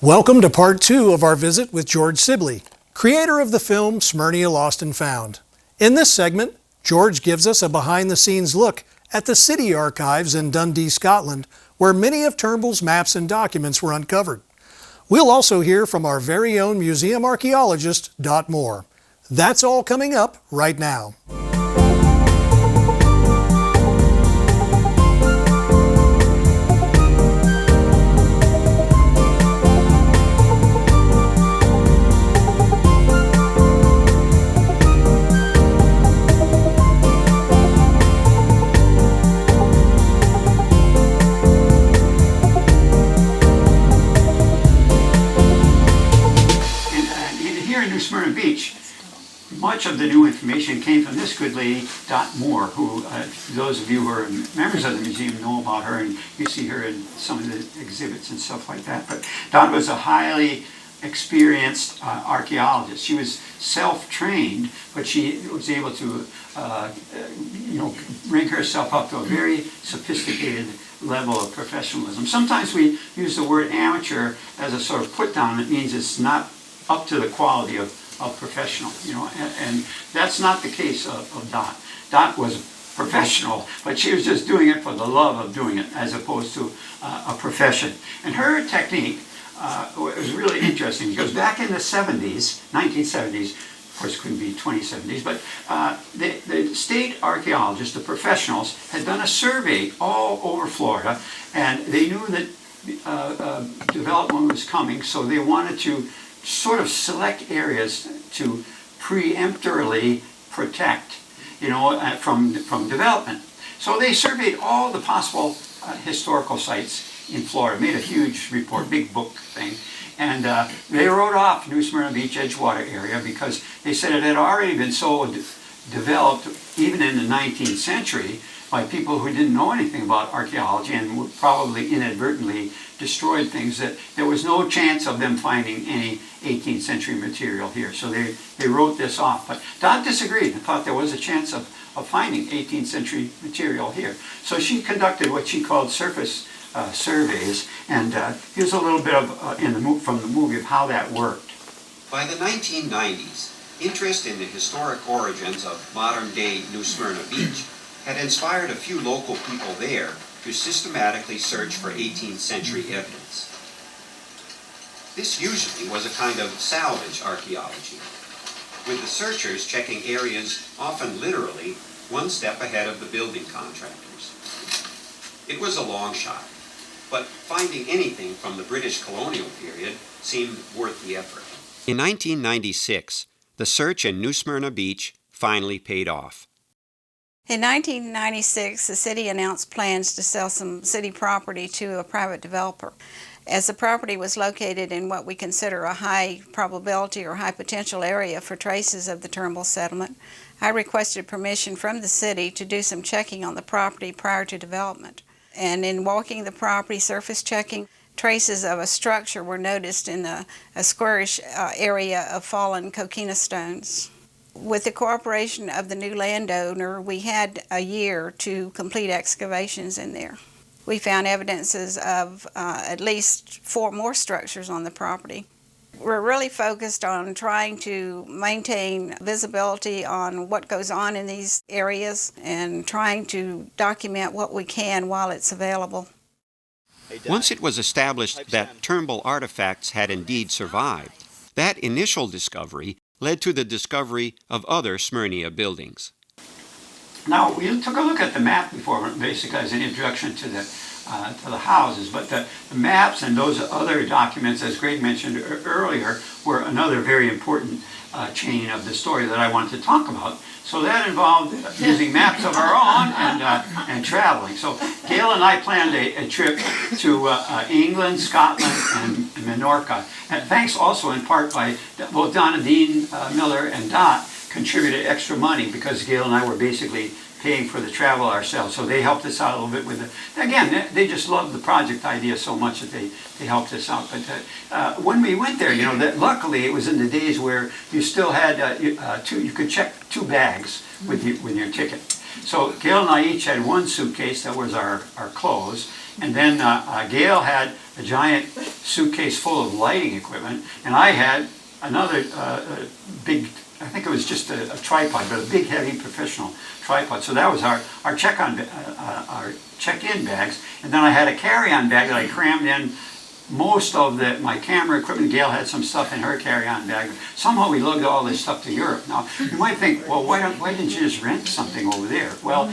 Welcome to part 2 of our visit with George Sibley, creator of the film Smyrnea Lost and Found. In this segment, George gives us a behind-the-scenes look at the city archives in Dundee, Scotland, where many of Turnbull's maps and documents were uncovered. We'll also hear from our very own museum archaeologist, Dot Moore. That's all coming up right now. Smyrna Beach, much of the new information came from this good lady, Dot Moore, who those of you who are members of the museum know about her, and you see her in some of the exhibits and stuff like that. But Dot was a highly experienced archaeologist. She was self-trained, but she was able to bring herself up to a very sophisticated level of professionalism. Sometimes we use the word amateur as a sort of put-down. It means it's not up to the quality of professional, and that's not the case of Dot. Dot was professional, but she was just doing it for the love of doing it, as opposed to a profession. And her technique was really interesting, because back in the 70s, 1970s, of course it couldn't be 2070s, but the state archaeologists, the professionals, had done a survey all over Florida, and they knew that development was coming, so they wanted to sort of select areas to preemptorily protect, from development. So they surveyed all the possible historical sites in Florida, made a huge report, big book thing, and they wrote off New Smyrna Beach Edgewater area because they said it had already been so developed, even in the 19th century, by people who didn't know anything about archaeology and probably inadvertently destroyed things, that there was no chance of them finding any 18th century material here. So they wrote this off. But Dot disagreed and thought there was a chance of finding 18th century material here. So she conducted what she called surface surveys, and here's a little bit of from the movie of how that worked. By the 1990s, interest in the historic origins of modern-day New Smyrna Beach had inspired a few local people there to systematically search for 18th century evidence. This usually was a kind of salvage archaeology, with the searchers checking areas often literally one step ahead of the building contractors. It was a long shot, but finding anything from the British colonial period seemed worth the effort. In 1996, the search in New Smyrna Beach finally paid off. In 1996, the city announced plans to sell some city property to a private developer. As the property was located in what we consider a high probability or high potential area for traces of the Turnbull settlement, I requested permission from the city to do some checking on the property prior to development. And in walking the property, surface checking, traces of a structure were noticed in a squarish area of fallen coquina stones. With the cooperation of the new landowner, we had a year to complete excavations in there. We found evidences of at least 4 more structures on the property. We're really focused on trying to maintain visibility on what goes on in these areas and trying to document what we can while it's available. Once it was established that Turnbull artifacts had indeed survived, that initial discovery led to the discovery of other Smyrnea buildings. Now, we took a look at the map before, basically as an introduction to the houses, but the maps and those other documents, as Greg mentioned earlier, were another very important chain of the story that I wanted to talk about. So that involved using maps of our own and traveling. So Gail and I planned a trip to England, Scotland, and Menorca. And thanks also in part by both Donna Dean Miller and Dot contributed extra money, because Gail and I were basically paying for the travel ourselves. So they helped us out a little bit with it. Again, they just loved the project idea so much that they helped us out. But when we went there, luckily it was in the days where you still had you could check 2 bags with your ticket. So Gail and I each had 1 suitcase that was our clothes, And then Gail had a giant suitcase full of lighting equipment, and I had another big, I think it was just a tripod, but a big, heavy professional tripod. So that was our check-in bags. And then I had a carry-on bag that I crammed in most of my camera equipment. Gail had some stuff in her carry-on bag. Somehow we lugged all this stuff to Europe. Now, you might think, well, why didn't you just rent something over there? Well,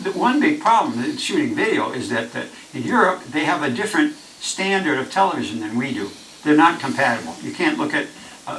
the one big problem in shooting video is that in Europe, they have a different standard of television than we do. They're not compatible. You can't look at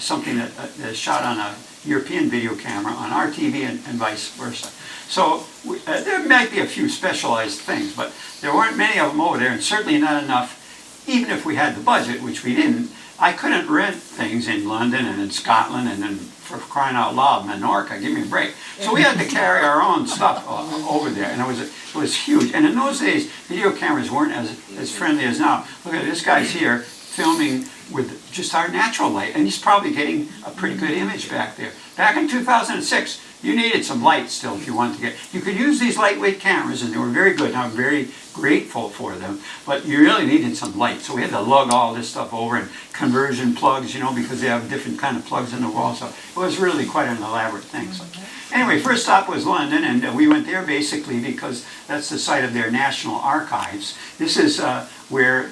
something that's shot on a European video camera on our TV and vice versa. So there might be a few specialized things, but there weren't many of them over there, and certainly not enough. Even if we had the budget, which we didn't, I couldn't rent things in London and in Scotland and then, for crying out loud, Menorca. Give me a break. So we had to carry our own stuff over there, and it was huge. And in those days, video cameras weren't as friendly as now. Look at this guy's here filming with just our natural light, and he's probably getting a pretty good image back there. Back in 2006, you needed some light still if you wanted to get. You could use these lightweight cameras, and they were very good, and I'm very grateful for them, but you really needed some light. So we had to lug all this stuff over, and conversion plugs, because they have different kind of plugs in the wall. So it was really quite an elaborate thing. So anyway, first stop was London, and we went there basically because that's the site of their National Archives. This is where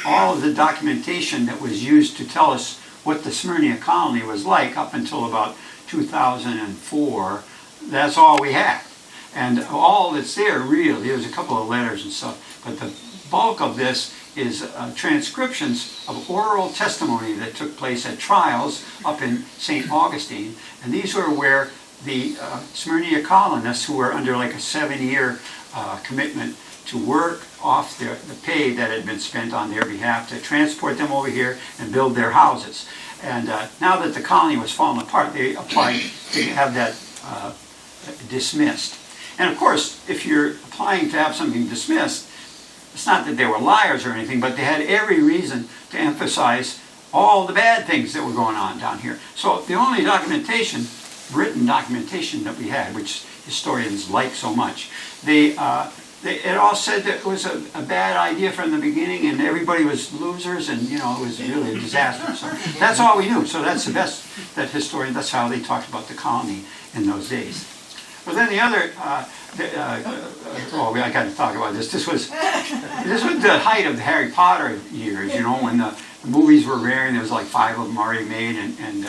all of the documentation that was used to tell us what the Smyrnea colony was like up until about 2004, that's all we had. And all that's there really, there's a couple of letters and stuff, but the bulk of this is transcriptions of oral testimony that took place at trials up in St. Augustine. And these were where the Smyrnea colonists, who were under like a 7-year commitment to work off the pay that had been spent on their behalf to transport them over here and build their houses. And now that the colony was falling apart, they applied to have that dismissed. And of course, if you're applying to have something dismissed, it's not that they were liars or anything, but they had every reason to emphasize all the bad things that were going on down here. So the only documentation, written documentation that we had, which historians like so much, it all said that it was a bad idea from the beginning, and everybody was losers, and it was really a disaster. So that's all we knew. So that's the best that historians, that's how they talked about the colony in those days. But then the other, I got to talk about this. This was the height of the Harry Potter years. When the movies were rare, and there was like 5 of them already made, and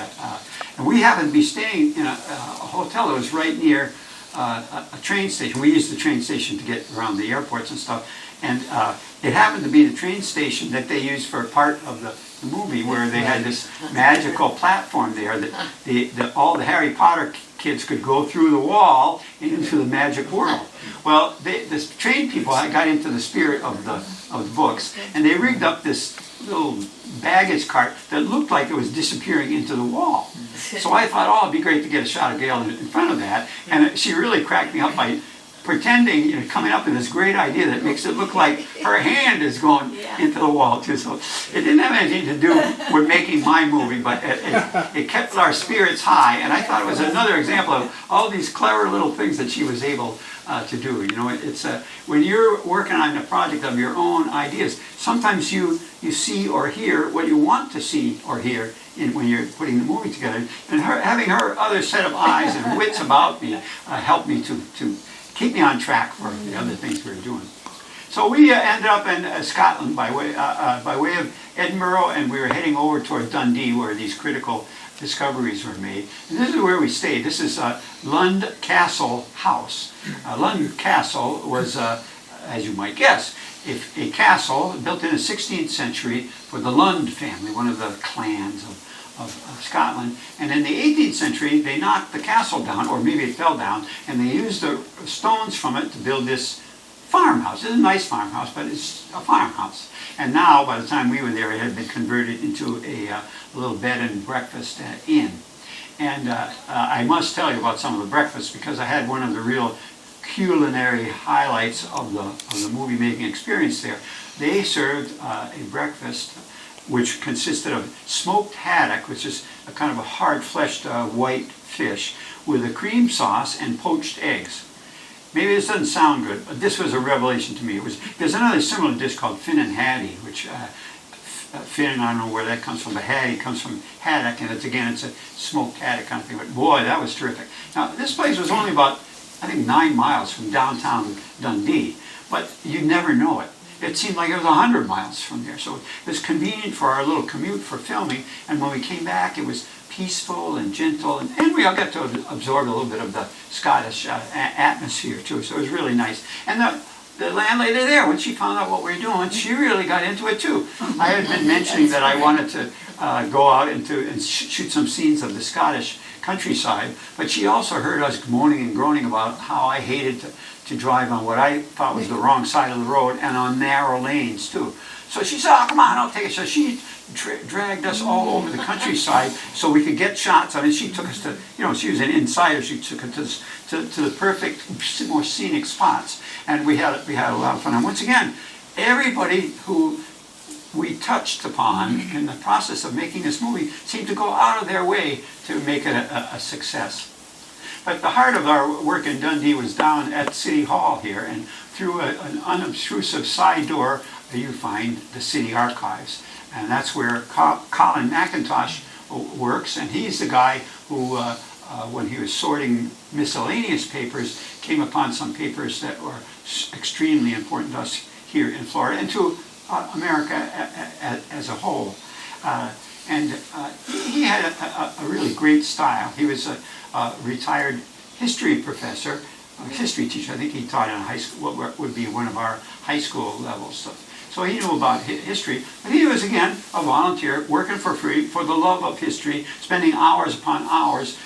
we happened to be staying in a hotel that was right near a train station. We used the train station to get around the airports and stuff, and it happened to be the train station that they used for part of the movie, where they had this magical platform there that all the Harry Potter kids could go through the wall into the magic world. Well, the train people got into the spirit of the books, and they rigged up this little baggage cart that looked like it was disappearing into the wall. So I thought, it'd be great to get a shot of Gail in front of that, and she really cracked me up by pretending, coming up with this great idea that makes it look like her hand is going into the wall too. So it didn't have anything to do with making my movie, but it kept our spirits high, and I thought it was another example of all these clever little things that she was able to do. It's when you're working on a project of your own ideas, sometimes you see or hear what you want to see or hear when you're putting the movie together. And having her other set of eyes and wits about me helped me to keep me on track for the other things we were doing. So we ended up in Scotland by way of Edinburgh, and we were heading over toward Dundee, where these critical discoveries were made. And this is where we stayed. This is Lund Castle House. Lund Castle was, as you might guess, a castle built in the 16th century for the Lund family, one of the clans of Scotland. And in the 18th century, they knocked the castle down, or maybe it fell down, and they used the stones from it to build this farmhouse. It's a nice farmhouse, but it's a farmhouse. And now, by the time we were there, it had been converted into a little bed and breakfast inn. And I must tell you about some of the breakfasts, because I had one of the real culinary highlights of the movie making experience there. They served a breakfast which consisted of smoked haddock, which is a kind of a hard-fleshed white fish, with a cream sauce and poached eggs. maybe this doesn't sound good, but this was a revelation to me. There's another similar dish called Finn and Haddie, which Finn, I don't know where that comes from, but Haddie comes from haddock, and it's a smoked haddock kind of thing. But boy, that was terrific. Now, this place was only about, I think, 9 miles from downtown Dundee, but you'd never know it. It seemed like it was 100 miles from there, so it was convenient for our little commute for filming. And when we came back, it was peaceful and gentle, and we all got to absorb a little bit of the Scottish atmosphere too. So it was really nice. And the landlady there, when she found out what we were doing, she really got into it too. I had been mentioning that I wanted to go out and shoot some scenes of the Scottish countryside, but she also heard us moaning and groaning about how I hated to drive on what I thought was the wrong side of the road and on narrow lanes too. So she said, oh, come on, I'll take it. So she dragged us all over the countryside so we could get shots. I mean, she took us to, she was an insider. She took us to the perfect, more scenic spots. And we had a lot of fun. And once again, everybody who we touched upon in the process of making this movie seemed to go out of their way to make it a success. But the heart of our work in Dundee was down at City Hall here, and through an unobtrusive side door you find the city archives. And that's where Colin McIntosh works, and he's the guy who, when he was sorting miscellaneous papers, came upon some papers that were extremely important to us here in Florida and to America as a whole. He had a really great style. He was a retired history professor, a history teacher. I think he taught in high school, what would be one of our high school levels. So he knew about history, but he was, again, a volunteer working for free for the love of history, spending hours upon hours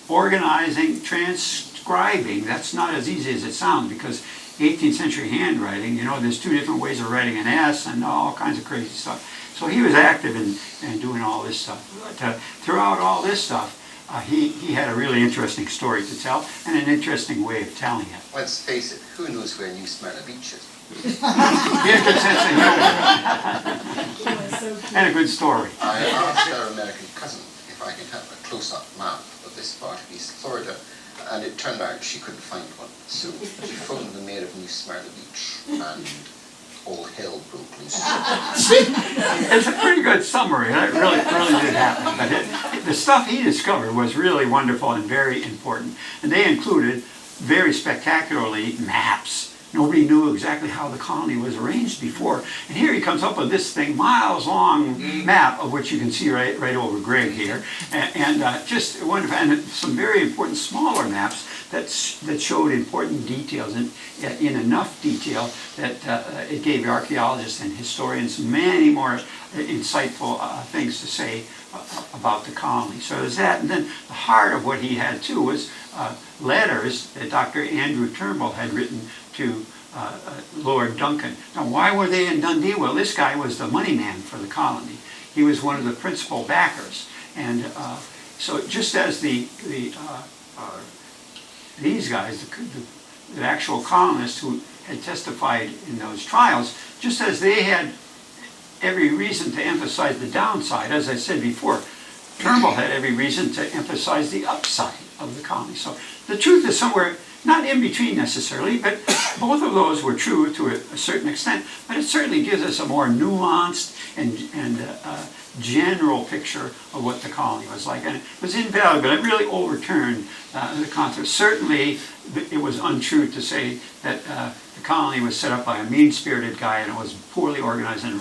organizing, transcribing. That's not as easy as it sounds, because 18th century handwriting, there's 2 different ways of writing an S and all kinds of crazy stuff. So he was active in doing all this stuff. But throughout all this stuff, he had a really interesting story to tell and an interesting way of telling it. Let's face it, who knows where New Smyrna Beach is? He had a good sense of humor. And a good story. I asked our American cousin if I could have a close-up map of this part of East Florida, and it turned out she couldn't find one. So she phoned the mayor of New Smyrna Beach, and all hell broke loose. It's a pretty good summary. That really did happen. But the stuff he discovered was really wonderful and very important. And they included, very spectacularly, maps. Nobody knew exactly how the colony was arranged before. And here he comes up with this thing, miles-long map, of which you can see right over Greg here. And just wonderful, and some very important smaller maps that showed important details in enough detail that it gave archaeologists and historians many more insightful things to say about the colony. So there's that. And then the heart of what he had too was letters that Dr. Andrew Turnbull had written to Lord Duncan. Now, why were they in Dundee? Well, this guy was the money man for the colony. He was one of the principal backers. And so just as these guys, the actual colonists who had testified in those trials, just as they had every reason to emphasize the downside, as I said before, Turnbull had every reason to emphasize the upside of the colony. So the truth is somewhere not in between necessarily, but both of those were true to a certain extent. But it certainly gives us a more nuanced and general picture of what the colony was like. And it was invaluable. It really overturned the concept. Certainly, it was untrue to say that the colony was set up by a mean-spirited guy and it was poorly organized and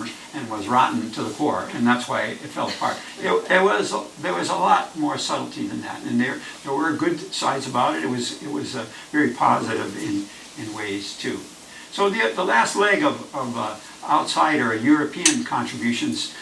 was rotten to the core, and that's why it fell apart. There was a lot more subtlety than that, and there were good sides about it. It was very positive in ways too. So the last leg of outside or European contributions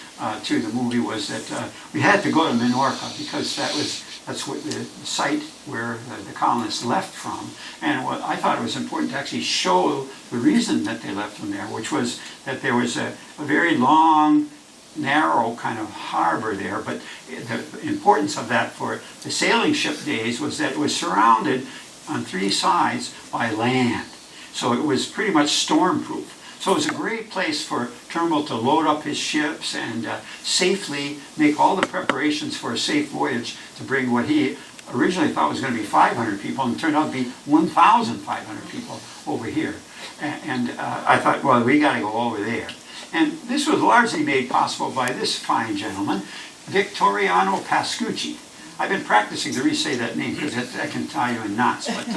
to the movie was that we had to go to Menorca because that's what the site where the colonists left from. And what I thought it was important to actually show the reason that they left from there, which was that there was a very long, narrow kind of harbor there. But the importance of that for the sailing ship days was that it was surrounded on 3 sides by land. So it was pretty much storm-proof. So it was a great place for Turnbull to load up his ships and safely make all the preparations for a safe voyage to bring what he originally thought it was going to be 500 people, and it turned out to be 1,500 people over here. And I thought, well, we got to go over there. And this was largely made possible by this fine gentleman, Victoriano Pascucci. I've been practicing to re-say that name because I can tie you in knots, but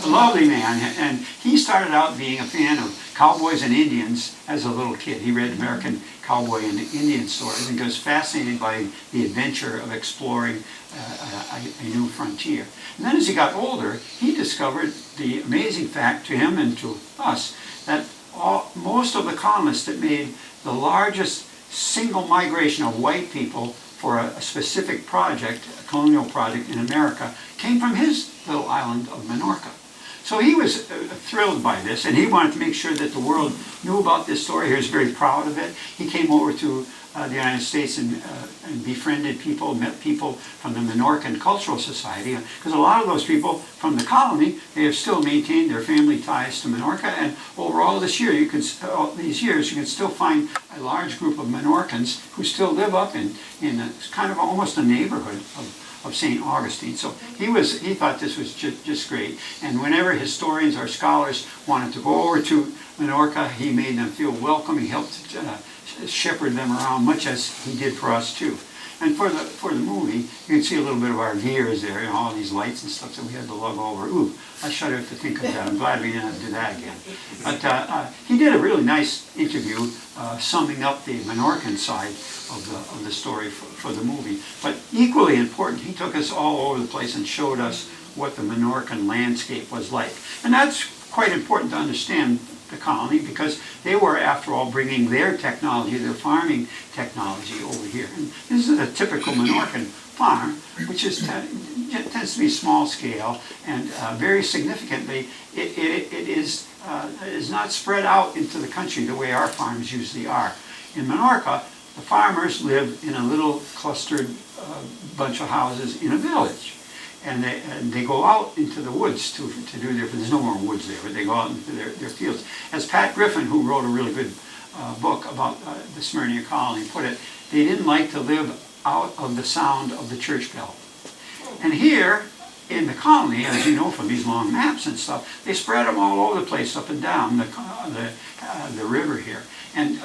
a lovely man. And he started out being a fan of cowboys and Indians as a little kid. He read American cowboy and Indian stories and was fascinated by the adventure of exploring a new frontier. And then as he got older, he discovered the amazing fact to him and to us that most of the colonists that made the largest single migration of white people for a specific project, a colonial project in America, came from his little island of Menorca. So he was thrilled by this, and he wanted to make sure that the world knew about this story. He was very proud of it. He came over to the United States and befriended people, met people from the Menorcan Cultural Society, because a lot of those people from the colony, they have still maintained their family ties to Menorca, and over all these years, you can still find a large group of Menorcans who still live up in a, kind of almost a neighborhood of St. Augustine. So he thought this was just great. And whenever historians or scholars wanted to go over to Menorca, he made them feel welcome. He helped shepherd them around, much as he did for us too. And for the movie, you can see a little bit of our gears there, all these lights and stuff that we had to lug over. Ooh, I shudder to think of that. I'm glad we didn't have to do that again. But he did a really nice interview summing up the Menorcan side of the story for the movie. But equally important, he took us all over the place and showed us what the Menorcan landscape was like. And that's quite important to understand the colony, because they were, after all, bringing their technology, their farming technology over here. And this is a typical Menorcan farm, which tends to be small scale, and very significantly, it is not spread out into the country the way our farms usually are. In Menorca, the farmers live in a little clustered bunch of houses in a village. And they go out into the woods to do there's no more woods there, but they go out into their fields. As Pat Griffin, who wrote a really good book about the Smyrnea colony, put it, they didn't like to live out of the sound of the church bell. And here in the colony, as you know from these long maps and stuff, they spread them all over the place, up and down the river here. And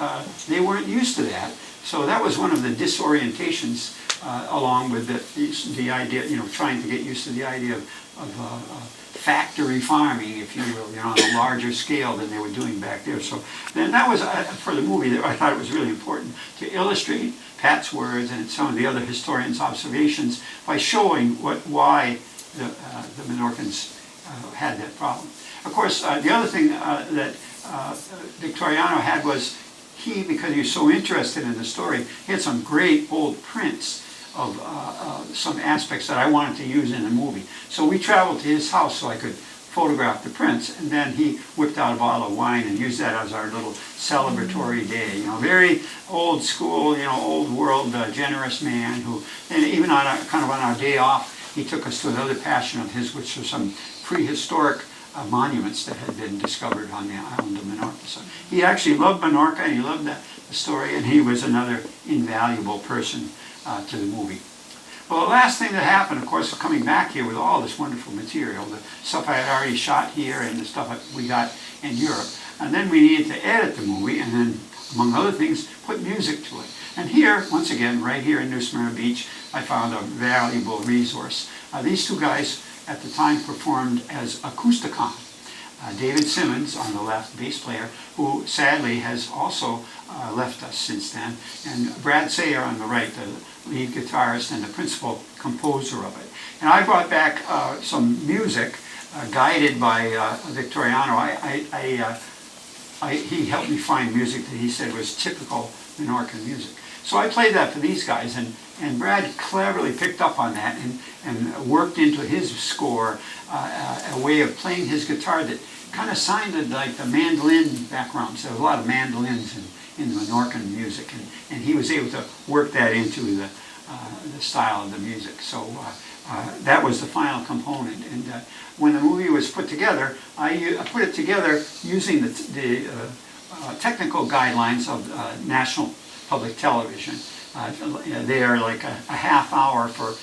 they weren't used to that. So that was one of the disorientations, along with the idea, trying to get used to the idea of factory farming, if you will, on a larger scale than they were doing back there. So then that was, for the movie, I thought it was really important to illustrate Pat's words and some of the other historians' observations by showing why the Menorcans had that problem. Of course, the other thing that Victoriano had was, because he was so interested in the story, he had some great old prints of some aspects that I wanted to use in the movie. So we traveled to his house so I could photograph the prints, and then he whipped out a bottle of wine and used that as our little celebratory day. Very old school, old world, generous man who, and even on our day off, he took us to another passion of his, which was some prehistoric monuments that had been discovered on the island of Menorca. So he actually loved Menorca, and he loved the story, and he was another invaluable person to the movie. Well, the last thing that happened, of course, coming back here with all this wonderful material, the stuff I had already shot here and the stuff that we got in Europe, and then we needed to edit the movie, and then, among other things, put music to it. And here, once again, right here in New Smyrna Beach, I found a valuable resource. These two guys at the time performed as acousticon. David Simmons on the left, bass player, who sadly has also left us since then, and Brad Sayer on the right, the lead guitarist and the principal composer of it. And I brought back some music guided by Victoriano. He helped me find music that he said was typical Menorcan music. So I played that for these guys, and Brad cleverly picked up on that and worked into his score a way of playing his guitar that kind of sounded like the mandolin background. So there was a lot of mandolins in the Menorcan music, and he was able to work that into the style of the music. So that was the final component. And when the movie was put together, I put it together using the technical guidelines of National Public Television. They are like a half hour for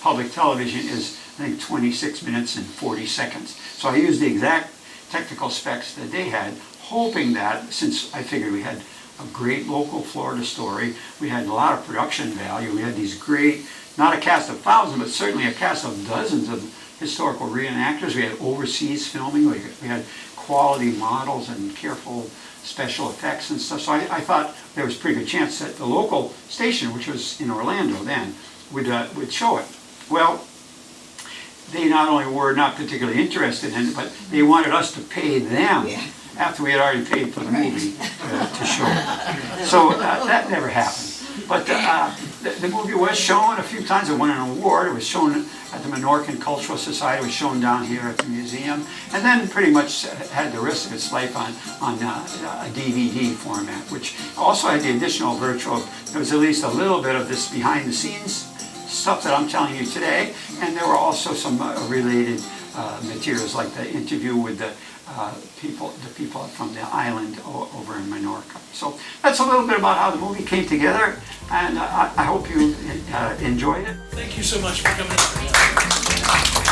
public television is, I think, 26 minutes and 40 seconds. So I used the exact technical specs that they had, hoping that, since I figured we had a great local Florida story, we had a lot of production value, we had these great, not a cast of thousands, but certainly a cast of dozens of historical reenactors. We had overseas filming, we had quality models and careful special effects and stuff. So I thought there was a pretty good chance that the local station, which was in Orlando then, would show it. Well, they not only were not particularly interested in it, but they wanted us to pay them after we had already paid for the movie to show it. So that never happened. But the movie was shown a few times. It won an award. It was shown at the Menorcan Cultural Society. It was shown down here at the museum. And then pretty much had the rest of its life on a DVD format, which also had the additional virtual. There was at least a little bit of this behind the scenes stuff that I'm telling you today. And there were also some related materials, like the interview with the people from the island over in Menorca. So that's a little bit about how the movie came together, and I hope you enjoyed it. Thank you so much for coming out.